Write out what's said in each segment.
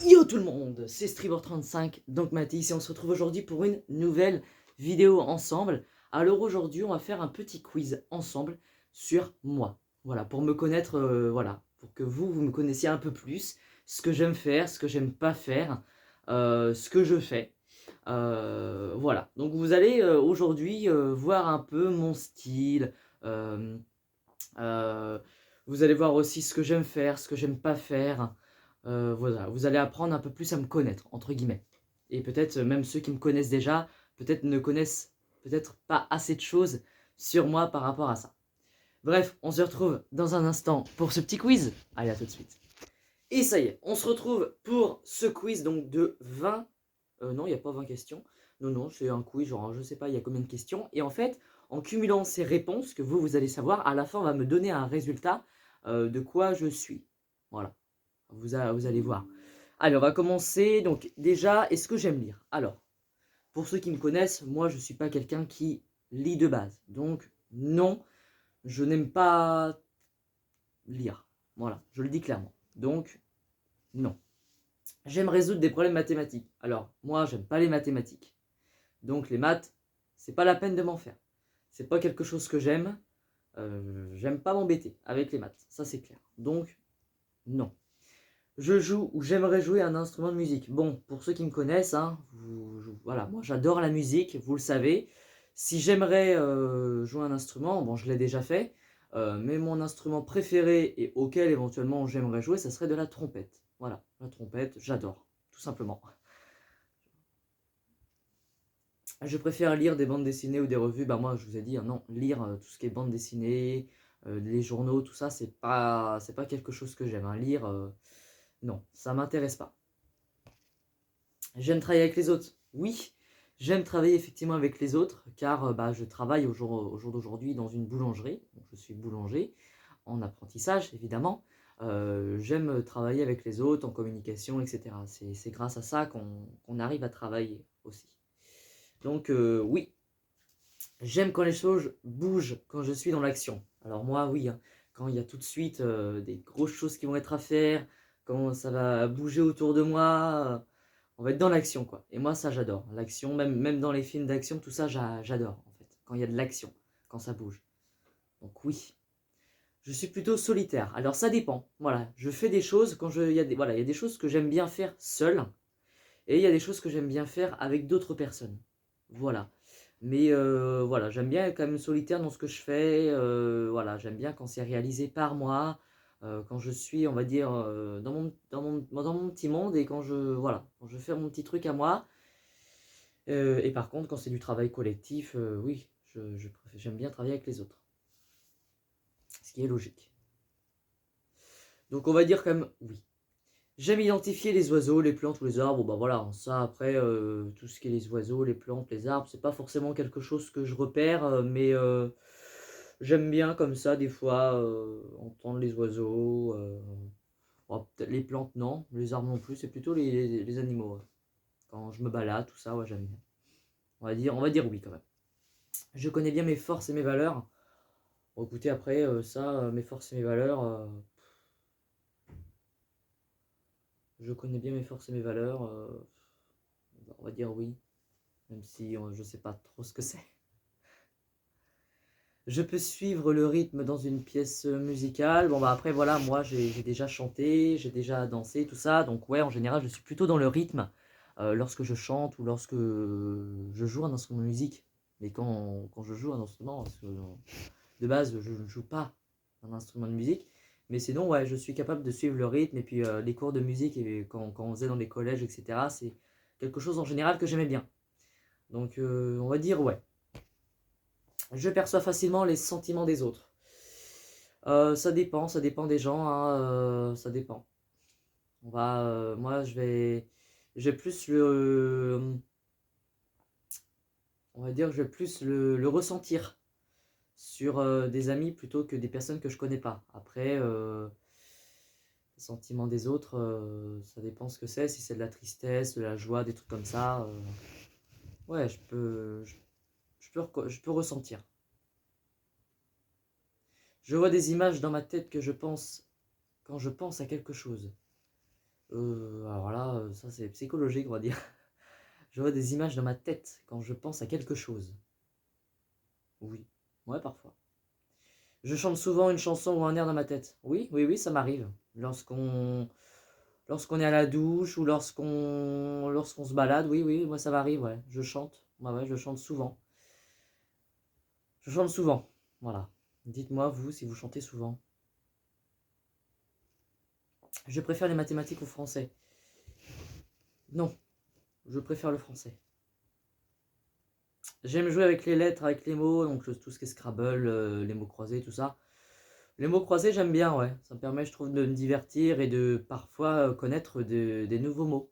Yo tout le monde, c'est Stribor35, donc Mathis, et on se retrouve aujourd'hui pour une nouvelle vidéo ensemble. Alors aujourd'hui, on va faire un petit quiz ensemble sur moi. Voilà, pour me connaître, voilà, pour que vous me connaissiez un peu plus, ce que j'aime faire, ce que j'aime pas faire, ce que je fais. Voilà, donc vous allez aujourd'hui voir un peu mon style, euh, euh, vous allez voir aussi ce que j'aime faire, ce que j'aime pas faire. Voilà, vous allez apprendre un peu plus à me connaître, entre guillemets. Et peut-être même ceux qui me connaissent déjà, peut-être ne connaissent peut-être pas assez de choses sur moi par rapport à ça. Bref, on se retrouve dans un instant pour ce petit quiz. Allez, à tout de suite. Et ça y est, on se retrouve pour ce quiz donc de 20... non, il n'y a pas 20 questions. Non, non, c'est un quiz, genre je sais pas, il y a combien de questions. Et en fait, en cumulant ces réponses que vous allez savoir, à la fin, on va me donner un résultat de quoi je suis. Voilà, vous allez voir. Allez, on va commencer. Donc déjà, est-ce que j'aime lire? Alors, pour ceux qui me connaissent, moi, je ne suis pas quelqu'un qui lit de base. Donc, non, je n'aime pas lire. Voilà, je le dis clairement. Donc, non. J'aime résoudre des problèmes mathématiques. Alors, moi, j'aime pas les mathématiques. Donc, les maths, c'est pas la peine de m'en faire. C'est pas quelque chose que j'aime. J'aime pas m'embêter avec les maths. Ça, c'est clair. Donc, non. Je joue ou j'aimerais jouer un instrument de musique. Bon, pour ceux qui me connaissent, hein, voilà, moi j'adore la musique, vous le savez. Si j'aimerais jouer un instrument, bon, je l'ai déjà fait, mais mon instrument préféré et auquel éventuellement j'aimerais jouer, ça serait de la trompette. Voilà, la trompette, j'adore, tout simplement. Je préfère lire des bandes dessinées ou des revues. Bah moi, je vous ai dit, hein, non, lire tout ce qui est bande dessinée, les journaux, tout ça, c'est pas quelque chose que j'aime. Hein. Lire, non, ça m'intéresse pas. J'aime travailler avec les autres. Oui, j'aime travailler effectivement avec les autres, car bah, je travaille au jour d'aujourd'hui dans une boulangerie. Donc, je suis boulanger, en apprentissage évidemment. J'aime travailler avec les autres, en communication, etc. C'est grâce à ça qu'on arrive à travailler aussi. Donc oui, j'aime quand les choses bougent, quand je suis dans l'action. Alors moi, oui, hein, quand il y a tout de suite des grosses choses qui vont être à faire, quand ça va bouger autour de moi, on va être dans l'action, quoi. Et moi, ça, j'adore. L'action, même dans les films d'action, tout ça, j'adore, en fait. Quand il y a de l'action, quand ça bouge. Donc oui, je suis plutôt solitaire. Alors ça dépend. Voilà, je fais des choses quand voilà, il y a des choses que j'aime bien faire seul, et il y a des choses que j'aime bien faire avec d'autres personnes. Voilà. Mais voilà, j'aime bien être quand même solitaire dans ce que je fais. Voilà, j'aime bien quand c'est réalisé par moi, quand je suis, on va dire, dans mon petit monde et voilà, quand je fais mon petit truc à moi. Et par contre, quand c'est du travail collectif, oui, j'aime bien travailler avec les autres. Ce qui est logique. Donc on va dire quand même oui. J'aime identifier les oiseaux, les plantes ou les arbres. Bon, bah voilà, ça après, tout ce qui est les oiseaux, les plantes, les arbres, c'est pas forcément quelque chose que je repère, mais j'aime bien comme ça, des fois, entendre les oiseaux. Oh, peut-être les plantes, non, les arbres non plus, c'est plutôt les animaux. Ouais. Quand je me balade, tout ça, ouais, j'aime bien. On va dire oui quand même. Je connais bien mes forces et mes valeurs. Bon, écoutez, après, ça, mes forces et mes valeurs, je connais bien mes forces et mes valeurs. On va dire oui. Même si je sais pas trop ce que c'est. Je peux suivre le rythme dans une pièce musicale. Bon bah après voilà, moi j'ai déjà chanté, j'ai déjà dansé, tout ça. Donc ouais, en général, je suis plutôt dans le rythme lorsque je chante ou lorsque je joue un instrument de musique. Mais quand je joue un instrument, parce que de base, je ne joue pas un instrument de musique. Mais sinon, ouais, je suis capable de suivre le rythme. Et puis les cours de musique, et quand on faisait dans les collèges, etc., c'est quelque chose en général que j'aimais bien. Donc on va dire ouais. Je perçois facilement les sentiments des autres. Ça dépend des gens, hein, ça dépend. Moi, j'ai plus on va dire, je vais plus le ressentir sur des amis plutôt que des personnes que je connais pas. Après, les sentiments des autres, ça dépend ce que c'est. Si c'est de la tristesse, de la joie, des trucs comme ça, ouais, je peux ressentir. Je vois des images dans ma tête que je pense quand je pense à quelque chose. Alors là, ça c'est psychologique, on va dire. Je vois des images dans ma tête quand je pense à quelque chose. Oui, ouais, parfois. Je chante souvent une chanson ou un air dans ma tête. Oui, oui, oui, ça m'arrive. Lorsqu'on est à la douche ou lorsqu'on se balade, oui, oui, moi ça m'arrive, ouais. Je chante. Ouais, ouais, je chante souvent. Je chante souvent. Voilà. Dites-moi, vous, si vous chantez souvent. Je préfère les mathématiques au français. Non, je préfère le français. J'aime jouer avec les lettres, avec les mots, donc tout ce qui est Scrabble, les mots croisés, tout ça. Les mots croisés, j'aime bien, ouais. Ça me permet, je trouve, de me divertir et de parfois connaître des nouveaux mots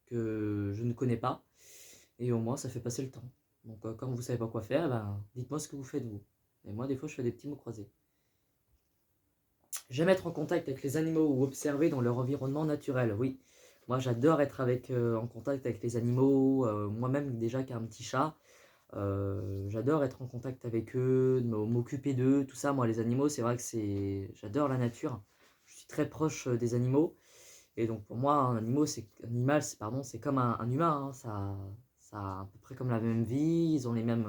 que je ne connais pas. Et au moins, ça fait passer le temps. Donc, quand vous savez pas quoi faire, ben, dites-moi ce que vous faites, vous. Et moi, des fois, je fais des petits mots croisés. J'aime être en contact avec les animaux ou observer dans leur environnement naturel, oui. Moi, j'adore être en contact avec les animaux. Moi-même, déjà, qu'un petit chat. J'adore être en contact avec eux, m'occuper d'eux, tout ça. Moi, les animaux, c'est vrai que j'adore la nature. Je suis très proche des animaux. Et donc, pour moi, pardon, c'est comme un humain, hein. Ça a à peu près comme la même vie. Ils ont les mêmes,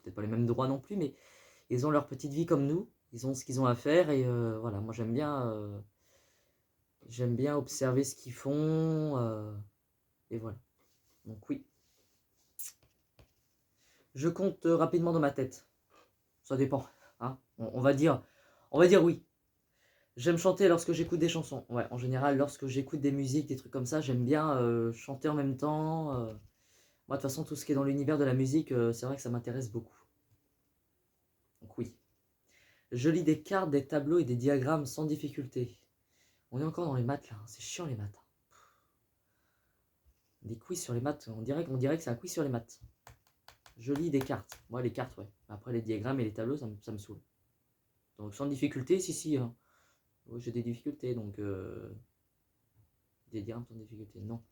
peut-être pas les mêmes droits non plus, mais ils ont leur petite vie comme nous. Ils ont ce qu'ils ont à faire. Et voilà, moi, j'aime bien observer ce qu'ils font. Et voilà. Donc, oui. Je compte rapidement dans ma tête. Ça dépend, hein. On va dire oui. J'aime chanter lorsque j'écoute des chansons. Ouais, en général, lorsque j'écoute des musiques, des trucs comme ça, j'aime bien chanter en même temps. Moi, de toute façon, tout ce qui est dans l'univers de la musique, c'est vrai que ça m'intéresse beaucoup. Donc oui. Je lis des cartes, des tableaux et des diagrammes sans difficulté. On est encore dans les maths là, hein. C'est chiant les maths. Des quiz sur les maths, on dirait que c'est un quiz sur les maths. Je lis des cartes. Moi, les cartes, ouais. Après, les diagrammes et les tableaux, ça me saoule. Donc, sans difficulté, si, si, hein. Ouais, j'ai des difficultés, donc des diagrammes sans difficulté, non.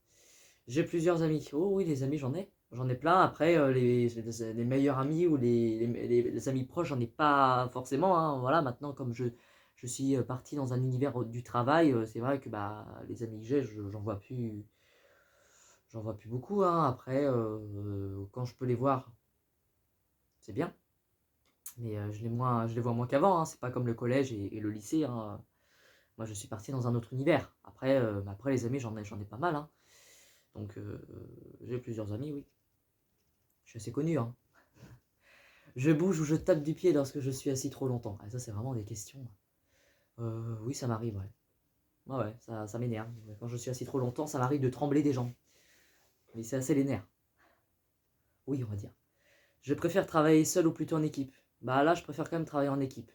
J'ai plusieurs amis. Oh oui, les amis, j'en ai. J'en ai plein. Après, les meilleurs amis ou les amis proches, j'en ai pas forcément, hein. Voilà, maintenant, comme je suis parti dans un univers du travail, c'est vrai que bah, les amis que j'ai, j'en vois plus beaucoup, hein. Après, quand je peux les voir, c'est bien. Mais je les vois moins qu'avant, hein. C'est pas comme le collège et le lycée, hein. Moi, je suis parti dans un autre univers. Après les amis, j'en ai pas mal, hein. Donc, j'ai plusieurs amis, oui. Je suis assez connu, hein. Je bouge ou je tape du pied lorsque je suis assis trop longtemps. Ah, ça, c'est vraiment des questions. Oui, ça m'arrive, ouais. Ouais, ouais, ça m'énerve. Quand je suis assis trop longtemps, ça m'arrive de trembler des jambes. Mais c'est assez les nerfs. Oui, on va dire. Je préfère travailler seul ou plutôt en équipe. Bah là, je préfère quand même travailler en équipe.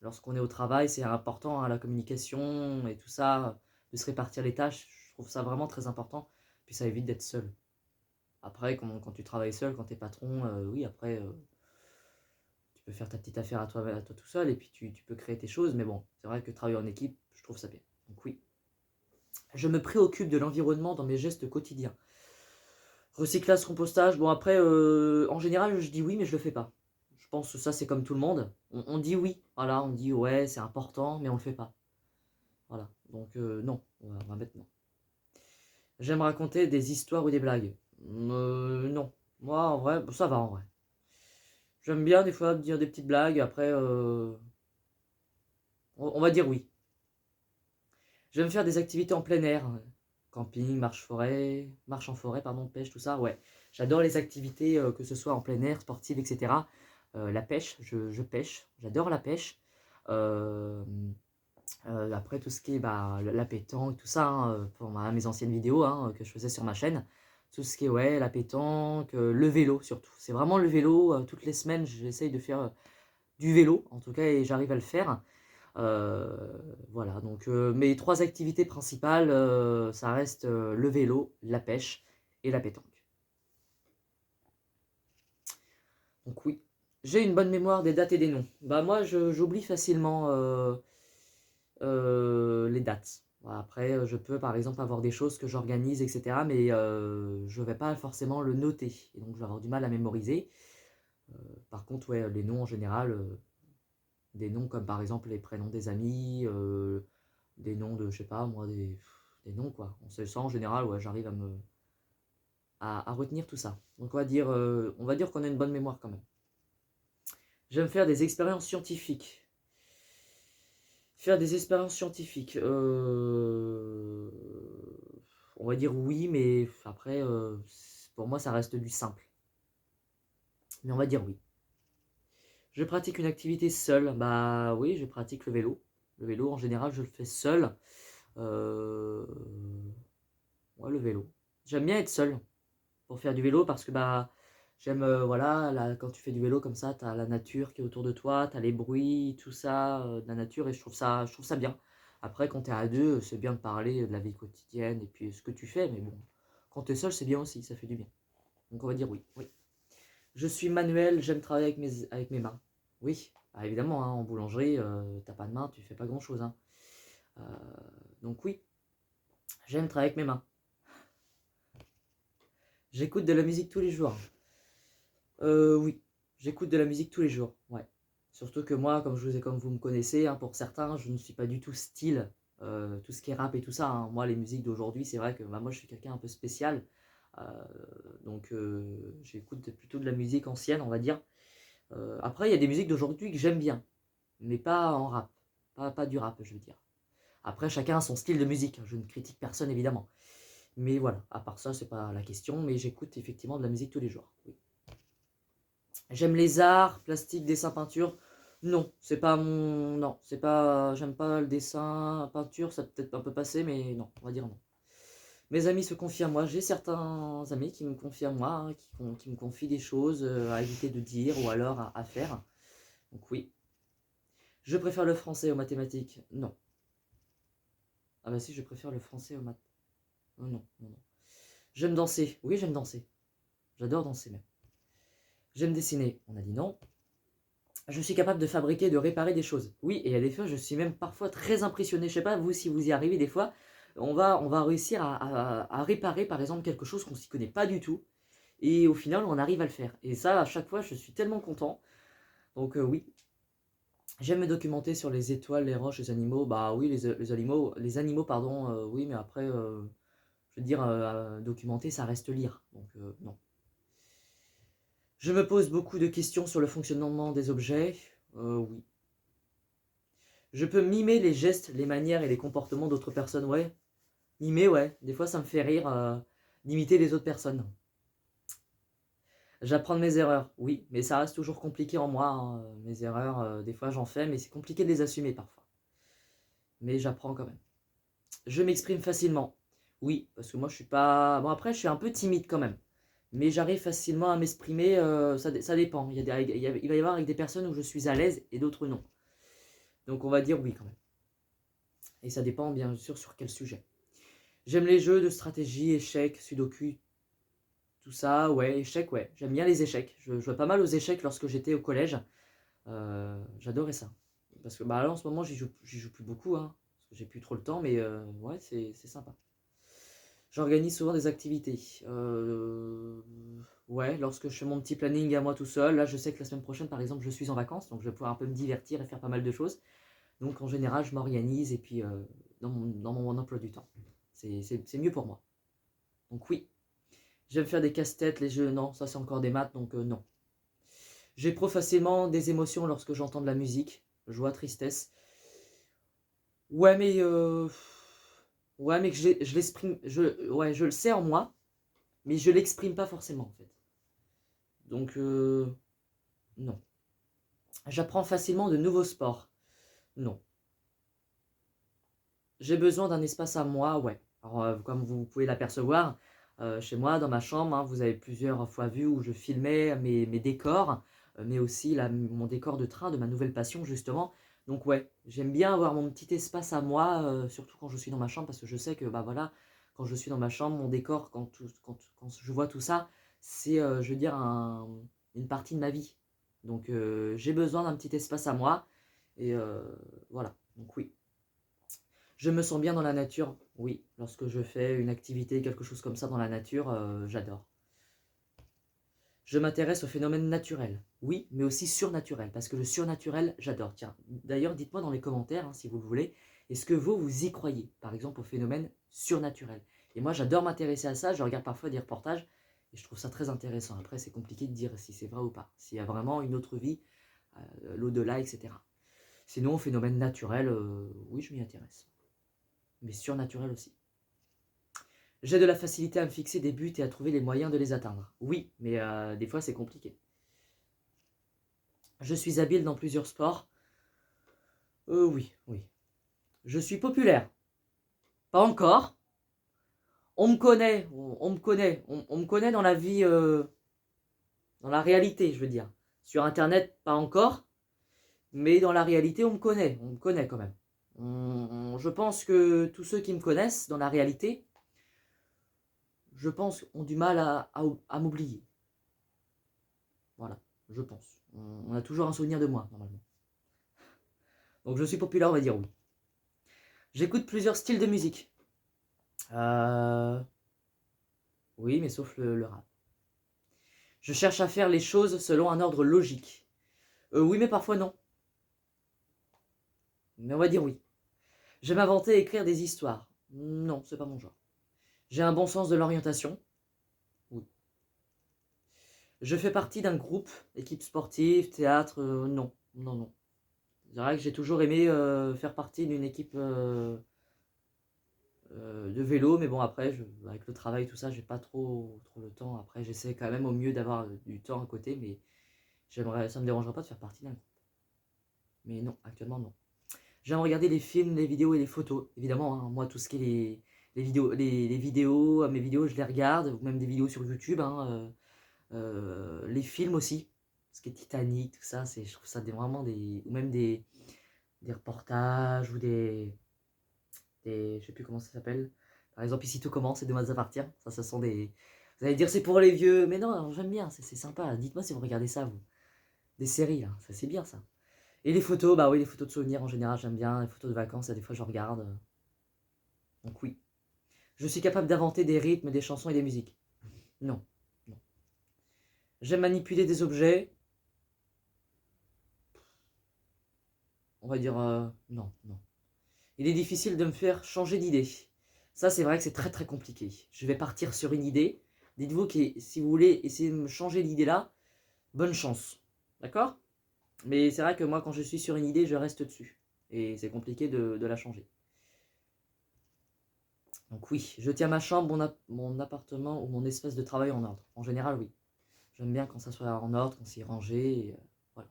Lorsqu'on est au travail, c'est important, hein, la communication et tout ça, de se répartir les tâches. Je trouve ça vraiment très important. Puis ça évite d'être seul. Après, quand tu travailles seul, quand t'es patron, oui, après, tu peux faire ta petite affaire à toi tout seul et puis tu peux créer tes choses. Mais bon, c'est vrai que travailler en équipe, je trouve ça bien. Donc oui. Je me préoccupe de l'environnement dans mes gestes quotidiens. Recyclage, compostage, bon après, en général, je dis oui, mais je le fais pas. Je pense que ça, c'est comme tout le monde. On dit oui, voilà, on dit ouais, c'est important, mais on le fait pas. Voilà, donc non, on va mettre non. J'aime raconter des histoires ou des blagues. Non. Moi, en vrai, ça va en vrai. J'aime bien des fois dire des petites blagues, après, on va dire oui. J'aime faire des activités en plein air. Camping, marche en forêt, pardon, pêche, tout ça, ouais. J'adore les activités, que ce soit en plein air, sportives, etc. La pêche, je pêche, j'adore la pêche. Euh, Après, tout ce qui est bah, la pétanque, tout ça, hein, pour mes anciennes vidéos, hein, que je faisais sur ma chaîne. Tout ce qui est, ouais, la pétanque, le vélo surtout. C'est vraiment le vélo. Toutes les semaines, j'essaye de faire du vélo, en tout cas, et j'arrive à le faire. Euh, voilà, donc mes trois activités principales, ça reste le vélo, la pêche et la pétanque. Donc oui, j'ai une bonne mémoire des dates et des noms. Bah moi, j'oublie facilement les dates. Voilà, après, je peux par exemple avoir des choses que j'organise, etc. Mais je ne vais pas forcément le noter. Et donc, je vais avoir du mal à mémoriser. Par contre, ouais, les noms en général, des noms comme par exemple les prénoms des amis, des noms de, je sais pas, moi, des noms, quoi. On sait ça en général, ouais, j'arrive à retenir tout ça. Donc on va dire qu'on a une bonne mémoire quand même. J'aime faire des expériences scientifiques. Faire des expériences scientifiques, on va dire oui, mais après, pour moi, ça reste du simple. Mais on va dire oui. Je pratique une activité seule. Bah oui, je pratique le vélo. Le vélo, en général, je le fais seul. Euh, Ouais, le vélo. J'aime bien être seul pour faire du vélo parce que bah j'aime voilà quand tu fais du vélo comme ça, t'as la nature qui est autour de toi, t'as les bruits, tout ça de la nature et je trouve ça bien. Après quand t'es à deux, c'est bien de parler de la vie quotidienne et puis ce que tu fais, mais bon, quand t'es seul c'est bien aussi, ça fait du bien. Donc on va dire oui, oui. Je suis manuel, j'aime travailler avec mes mains. Oui, bah, évidemment, hein, en boulangerie, t'as pas de main, tu fais pas grand chose, hein. Euh, donc oui, j'aime travailler avec mes mains. J'écoute de la musique tous les jours. Oui, j'écoute de la musique tous les jours, ouais. Surtout que moi, comme vous me connaissez, hein, pour certains, je ne suis pas du tout style, tout ce qui est rap et tout ça, hein. Moi, les musiques d'aujourd'hui, c'est vrai que bah, moi, je suis quelqu'un un peu spécial. euh, j'écoute plutôt de la musique ancienne, on va dire. Après, il y a des musiques d'aujourd'hui que j'aime bien, mais pas en rap. Pas du rap, je veux dire. Après, chacun a son style de musique. Je ne critique personne, évidemment. Mais voilà, à part ça, c'est pas la question, mais j'écoute effectivement de la musique tous les jours. Oui. J'aime les arts, plastique, dessin, peinture. Non, c'est pas mon. Non, c'est pas. J'aime pas le dessin, peinture, ça peut-être un peu passé, mais non, on va dire non. Mes amis se confient à moi. J'ai certains amis qui me confient à moi, hein, qui me confient des choses à éviter de dire ou alors à faire. Donc oui. Je préfère le français aux mathématiques. Non. Ah bah si, je préfère le français aux maths. Oh non, non, non. J'aime danser. Oui, j'aime danser. J'adore danser même. J'aime dessiner. On a dit non. Je suis capable de fabriquer, de réparer des choses. Oui, et à des fois, je suis même parfois très impressionné. Je sais pas, vous, si vous y arrivez, des fois, on va réussir à réparer, par exemple, quelque chose qu'on s'y connaît pas du tout. Et au final, on arrive à le faire. Et ça, à chaque fois, je suis tellement content. Donc oui, j'aime me documenter sur les étoiles, les roches, les animaux. Bah oui, les animaux, pardon, oui, mais après, je veux dire, documenter, ça reste lire. Donc non. Je me pose beaucoup de questions sur le fonctionnement des objets. Oui. Je peux mimer les gestes, les manières et les comportements d'autres personnes, ouais. Mimer, ouais. Des fois, ça me fait rire d'imiter les autres personnes. J'apprends de mes erreurs, oui, mais ça reste toujours compliqué en moi, hein. Mes erreurs, des fois j'en fais, mais c'est compliqué de les assumer parfois. Mais j'apprends quand même. Je m'exprime facilement. Oui, parce que moi je suis pas. Bon, après, je suis un peu timide quand même. Mais j'arrive facilement à m'exprimer, ça dépend. Il va y avoir avec des personnes où je suis à l'aise et d'autres non. Donc on va dire oui quand même. Et ça dépend bien sûr sur quel sujet. J'aime les jeux de stratégie, échecs, sudoku, tout ça, ouais, échecs, ouais. J'aime bien les échecs. Je jouais pas mal aux échecs lorsque j'étais au collège. J'adorais ça. Parce que bah, là, en ce moment, j'y joue plus beaucoup, hein, parce que j'ai plus trop le temps, mais ouais, c'est sympa. J'organise souvent des activités. Ouais, lorsque je fais mon petit planning à moi tout seul, là, je sais que la semaine prochaine, par exemple, je suis en vacances, donc je vais pouvoir un peu me divertir et faire pas mal de choses. Donc, en général, je m'organise et puis dans mon emploi du temps. C'est mieux pour moi. Donc, oui. J'aime faire des casse-têtes, les jeux, non, ça c'est encore des maths, donc non. J'éprouve facilement des émotions lorsque j'entends de la musique, joie, tristesse. Ouais, mais ouais, mais que je l'exprime, ouais, je le sais en moi, mais je l'exprime pas forcément en fait. Donc non. J'apprends facilement de nouveaux sports. Non. J'ai besoin d'un espace à moi, ouais. Alors, comme vous pouvez l'apercevoir, chez moi, dans ma chambre, hein, vous avez plusieurs fois vu où je filmais mes décors, mais aussi mon décor de train de ma nouvelle passion, justement. Donc ouais, j'aime bien avoir mon petit espace à moi, surtout quand je suis dans ma chambre, parce que je sais que, bah voilà, quand je suis dans ma chambre, mon décor, quand je vois tout ça, c'est, je veux dire, une partie de ma vie. Donc j'ai besoin d'un petit espace à moi, et voilà, donc oui. Je me sens bien dans la nature, oui. Lorsque je fais une activité, quelque chose comme ça dans la nature, j'adore. Je m'intéresse aux phénomènes naturels, oui, mais aussi surnaturels, parce que le surnaturel, j'adore. Tiens, d'ailleurs, dites-moi dans les commentaires, hein, si vous le voulez, est-ce que vous y croyez, par exemple, aux phénomènes surnaturel. Et moi, j'adore m'intéresser à ça. Je regarde parfois des reportages et je trouve ça très intéressant. Après, c'est compliqué de dire si c'est vrai ou pas. S'il y a vraiment une autre vie, l'au-delà, etc. Sinon, phénomène naturel, oui, je m'y intéresse. Mais surnaturel aussi. J'ai de la facilité à me fixer des buts et à trouver les moyens de les atteindre. Oui, mais des fois, c'est compliqué. Je suis habile dans plusieurs sports. Oui, oui. Je suis populaire. Pas encore. On me connaît, on me connaît, on me connaît dans la vie, dans la réalité, je veux dire. Sur Internet, pas encore, mais dans la réalité, on me connaît quand même. Je pense que tous ceux qui me connaissent dans la réalité, je pense, ont du mal à m'oublier. Voilà, je pense. On a toujours un souvenir de moi, normalement. Donc je suis populaire, on va dire oui. J'écoute plusieurs styles de musique. Oui, mais sauf le rap. Je cherche à faire les choses selon un ordre logique. Oui, mais parfois non. Mais on va dire oui. J'aime inventer et écrire des histoires. Non, c'est pas mon genre. J'ai un bon sens de l'orientation. Oui. Je fais partie d'un groupe, équipe sportive, théâtre. Non, non, non. C'est vrai que j'ai toujours aimé faire partie d'une équipe de vélo, mais bon après, avec le travail, tout ça, j'ai pas trop le temps. Après, j'essaie quand même au mieux d'avoir du temps à côté, mais ça me dérangerait pas de faire partie d'un groupe. Mais non, actuellement non. J'aime regarder les films, les vidéos et les photos. Évidemment, hein, moi, tout ce qui est les vidéos, mes vidéos, je les regarde, ou même des vidéos sur YouTube. Hein, les films aussi, ce qui est Titanic, tout ça, je trouve ça vraiment ou même des reportages ou je sais plus comment ça s'appelle. Par exemple, Ici tout commence, c'est Demain à partir. Ça sont des. Vous allez dire c'est pour les vieux, mais non, j'aime bien, c'est sympa. Dites-moi si vous regardez ça, vous. Des séries, là, ça c'est bien ça. Et les photos, bah oui, les photos de souvenirs en général, j'aime bien. Les photos de vacances, des fois je regarde. Donc oui. Je suis capable d'inventer des rythmes, des chansons et des musiques. Non, non. J'aime manipuler des objets. On va dire non, non. Il est difficile de me faire changer d'idée. Ça, c'est vrai que c'est très très compliqué. Je vais partir sur une idée. Dites-vous que si vous voulez essayer de me changer l'idée là, bonne chance. D'accord? Mais c'est vrai que moi, quand je suis sur une idée, je reste dessus. Et c'est compliqué de la changer. Donc oui, je tiens ma chambre, mon appartement ou mon espace de travail en ordre. En général, oui. J'aime bien quand ça soit en ordre, quand c'est rangé. Voilà.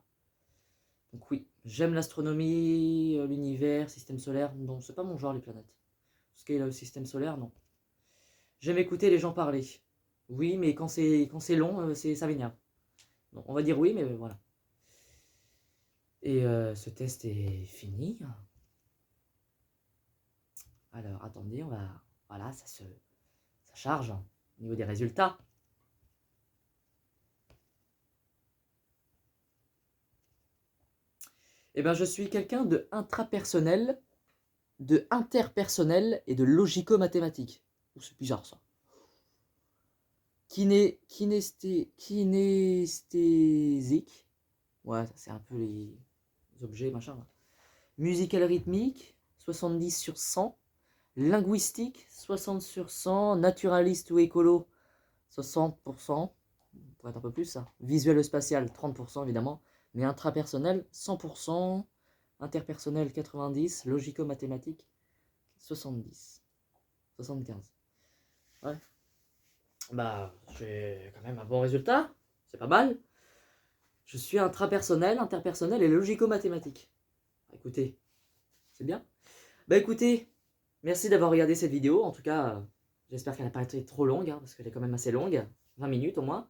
Donc oui, j'aime l'astronomie, l'univers, système solaire. Non, c'est pas mon genre, les planètes. Ce qui est le système solaire, non. J'aime écouter les gens parler. Oui, mais quand c'est long, ça m'énerve. Donc on va dire oui, mais voilà. Et ce test est fini. Alors attendez, voilà, ça charge au niveau des résultats. Eh bien, je suis quelqu'un de intrapersonnel, de interpersonnel et de logico-mathématique. C'est bizarre ça. Kinesthésique. Ouais, c'est un peu les objets, machin. Là. Musical rythmique, 70 sur 100. Linguistique, 60 sur 100. Naturaliste ou écolo, 60%. Pour être un peu plus ça. Visuel spatial, 30% évidemment. Mais intrapersonnel, 100%. Interpersonnel, 90%. Logico-mathématique, 70. 75. Ouais. Bah, j'ai quand même un bon résultat. C'est pas mal. Je suis intrapersonnel, interpersonnel et logico-mathématique. Écoutez, c'est bien. Bah écoutez, merci d'avoir regardé cette vidéo. En tout cas, j'espère qu'elle n'a pas été trop longue, hein, parce qu'elle est quand même assez longue. 20 minutes au moins.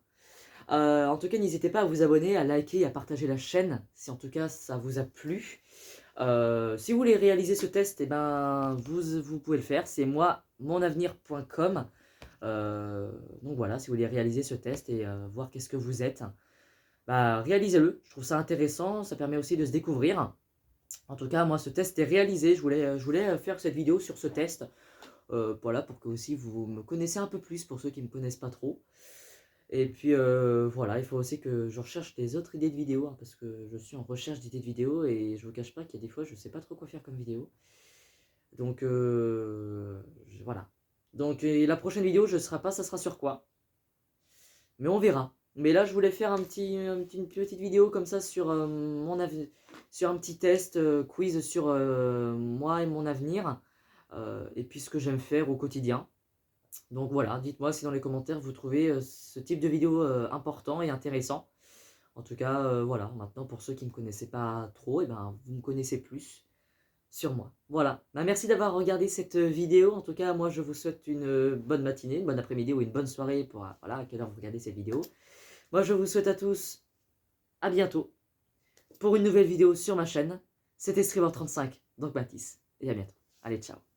En tout cas, n'hésitez pas à vous abonner, à liker et à partager la chaîne, si en tout cas ça vous a plu. Si vous voulez réaliser ce test, eh ben, vous pouvez le faire. C'est moi, monavenir.com. Donc voilà, si vous voulez réaliser ce test et voir qu'est-ce que vous êtes, bah, réalisez-le. Je trouve ça intéressant, ça permet aussi de se découvrir. En tout cas, moi, ce test est réalisé. Je voulais faire cette vidéo sur ce test. Voilà, pour que aussi vous me connaissez un peu plus, pour ceux qui ne me connaissent pas trop. Et puis voilà, il faut aussi que je recherche des autres idées de vidéos, hein, parce que je suis en recherche d'idées de vidéos et je vous cache pas qu'il y a des fois, je sais pas trop quoi faire comme vidéo. Donc voilà. Donc la prochaine vidéo, je ne sais pas ça sera sur quoi. Mais on verra. Mais là, je voulais faire une petite vidéo comme ça sur mon avenir, sur un petit test quiz sur moi et mon avenir, et puis ce que j'aime faire au quotidien. Donc voilà, dites-moi si dans les commentaires vous trouvez ce type de vidéo important et intéressant. En tout cas, voilà, maintenant pour ceux qui ne me connaissaient pas trop, et ben, vous me connaissez plus sur moi. Voilà, bah, merci d'avoir regardé cette vidéo. En tout cas, moi je vous souhaite une bonne matinée, une bonne après-midi ou une bonne soirée pour voilà, à quelle heure vous regardez cette vidéo. Moi je vous souhaite à tous à bientôt pour une nouvelle vidéo sur ma chaîne. C'était Streamer35, donc Mathis, et à bientôt. Allez, ciao.